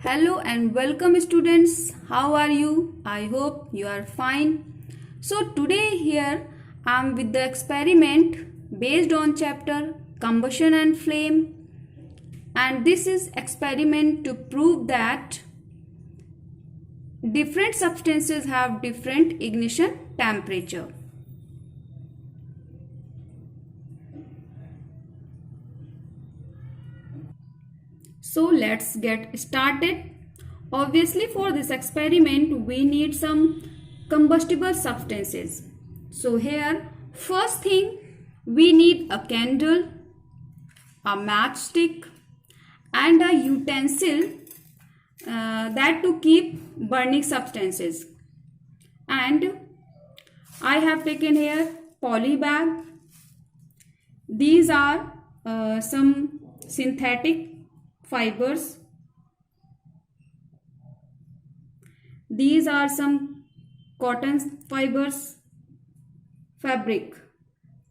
Hello and welcome students. How are you? I hope you are fine. So today here I am with the experiment based on chapter combustion and flame, and this is experiment to prove that different substances have different ignition temperature. So let's get started. Obviously for this experiment we need some combustible substances. So here first thing we need a candle, a matchstick and a utensil that to keep burning substances. And I have taken here poly bag. These are some synthetic fibers. These are some cotton fibers, fabric,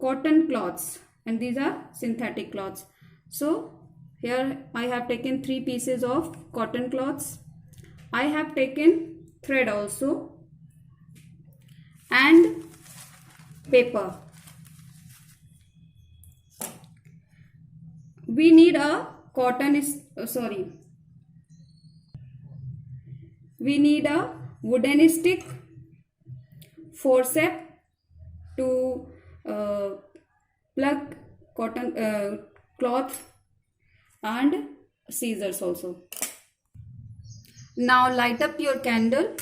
cotton cloths, and these are synthetic cloths. So here I have taken 3 pieces of cotton cloths. I have taken thread also and paper. We need a we need a wooden stick, forceps to plug cotton cloth and scissors also. Now light up your candle.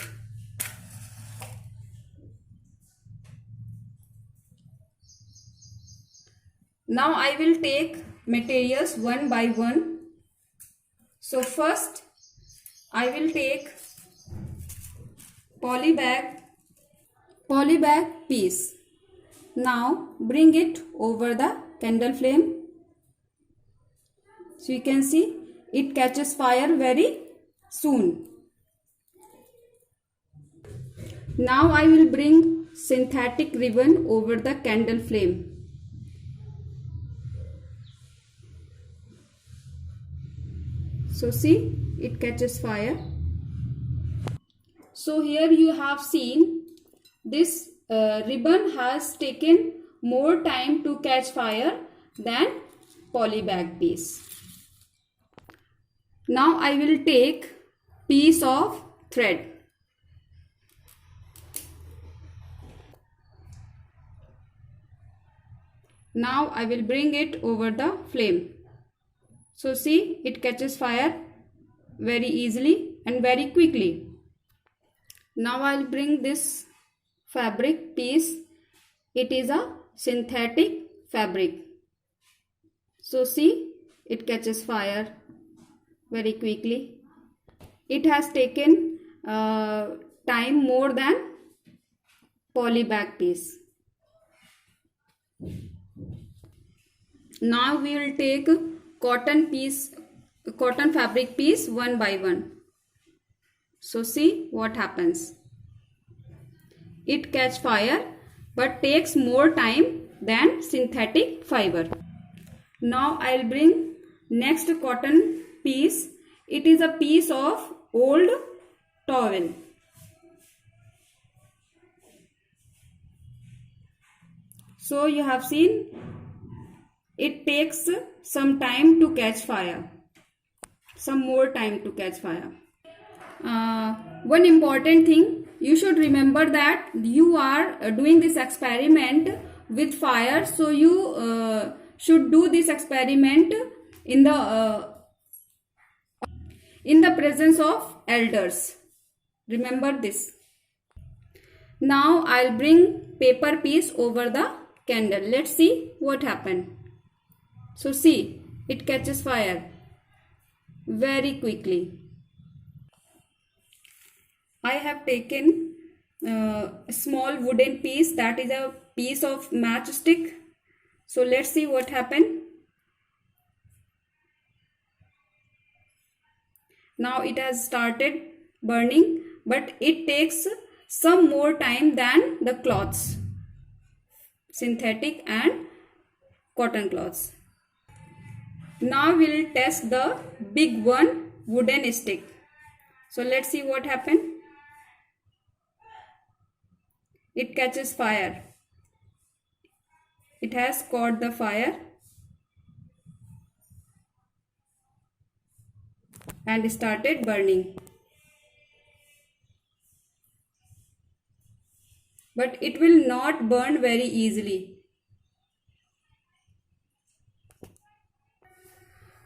Now I will take materials one by one. So first I will take poly bag piece. Now bring it over the candle flame. So you can see it catches fire very soon. Now I will bring synthetic ribbon over the candle flame. So see, it catches fire. So here you have seen this ribbon has taken more time to catch fire than poly bag piece. Now I will take piece of thread. Now I will bring it over the flame. So see, it catches fire very easily and very quickly. Now I will bring this fabric piece. It is a synthetic fabric. So see, it catches fire very quickly. It has taken time more than poly bag piece. Now we will take cotton fabric piece one by one. So see what happens. It catch fire but takes more time than synthetic fiber. Now I will bring next cotton piece. It is a piece of old towel. So you have seen it takes some time to catch fire, some more time to catch fire. One important thing, you should remember that you are doing this experiment with fire, so you should do this experiment in the presence of elders. Remember this. Now I'll bring paper piece over the candle. Let's see what happened. So see, it catches fire very quickly. I have taken a small wooden piece, that is a piece of matchstick. So let's see what happened. Now it has started burning, but it takes some more time than the cloths, synthetic and cotton cloths. Now we will test the big one, wooden stick. So let's see what happened. It catches fire. It has caught the fire and started burning. But it will not burn very easily.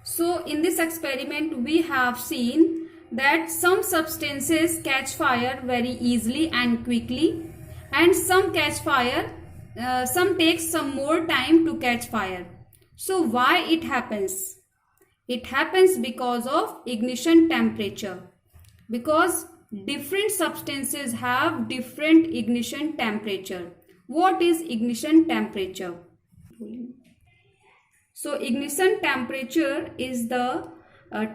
So in this experiment we have seen that some substances catch fire very easily and quickly, and some catch fire, some takes some more time to catch fire. So why it happens? It happens because of ignition temperature. Because different substances have different ignition temperature. What is ignition temperature? So ignition temperature is the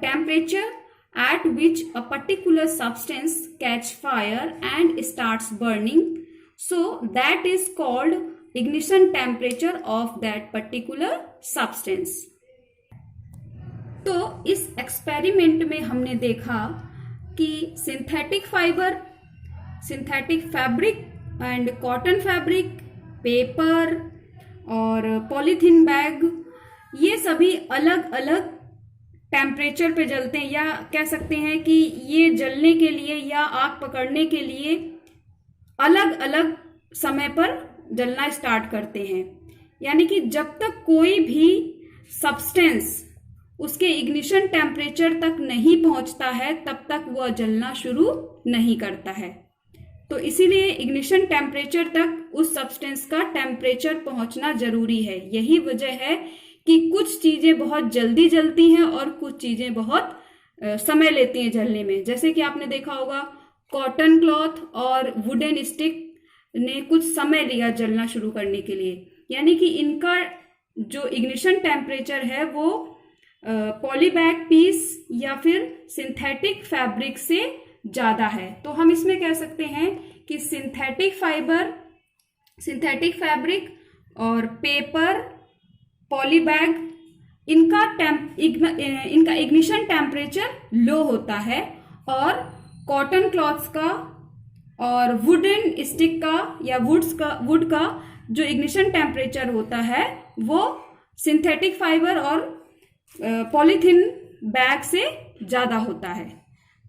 temperature at which a particular substance catch fire and starts burning. So that is called ignition temperature of that particular substance. तो इस experiment में हमने देखा कि synthetic fibre, synthetic fabric and cotton fabric, paper और polythene bag, ये सभी अलग अलग टेम्परेचर पे जलते हैं, या कह सकते हैं कि ये जलने के लिए या आग पकड़ने के लिए अलग अलग समय पर जलना स्टार्ट करते हैं. यानी कि जब तक कोई भी सब्सटेंस उसके इग्निशन टेम्परेचर तक नहीं पहुंचता है तब तक वह जलना शुरू नहीं करता है. तो इसीलिए इग्निशन टेम्परेचर तक उस सब्सटेंस का टेम्परेचर पहुंचना जरूरी है. यही वजह है कि कुछ चीजें बहुत जल्दी जलती हैं और कुछ चीजें बहुत समय लेती हैं जलने में. जैसे कि आपने देखा होगा कॉटन क्लॉथ और वुडन स्टिक ने कुछ समय लिया जलना शुरू करने के लिए. यानी कि इनका जो इग्निशन टेम्परेचर है वो पॉलीबैग पीस या फिर सिंथेटिक फैब्रिक से ज्यादा है. तो हम इसमें कह सकते हैं कि सिंथेटिक फाइबर, सिंथेटिक फैब्रिक और पेपर, पॉलीबैग, इनका इग्निशन टेम्परेचर लो होता है, और कॉटन क्लॉथ्स का और वुडन स्टिक का या वुड का जो इग्निशन टेम्परेचर होता है वो सिंथेटिक फाइबर और पॉलीथीन बैग से ज्यादा होता है.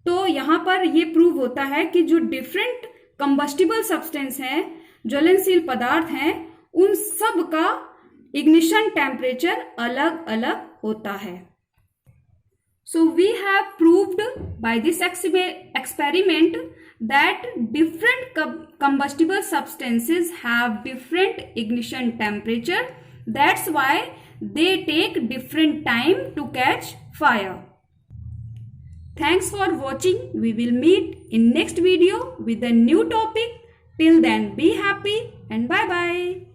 तो यहाँ पर ये प्रूव होता है कि जो डिफरेंट कंबस्टिबल सब्सटेंस हैं, ज्वलनशील पदार्थ हैं, उन सब का इग्निशन टेम्परेचर अलग अलग होता है. So we have proved by this experiment that different combustible substances have different ignition temperature. That's why they take different time to catch fire. Thanks for watching. We will meet in next video with a new topic. Till then, be happy and bye bye.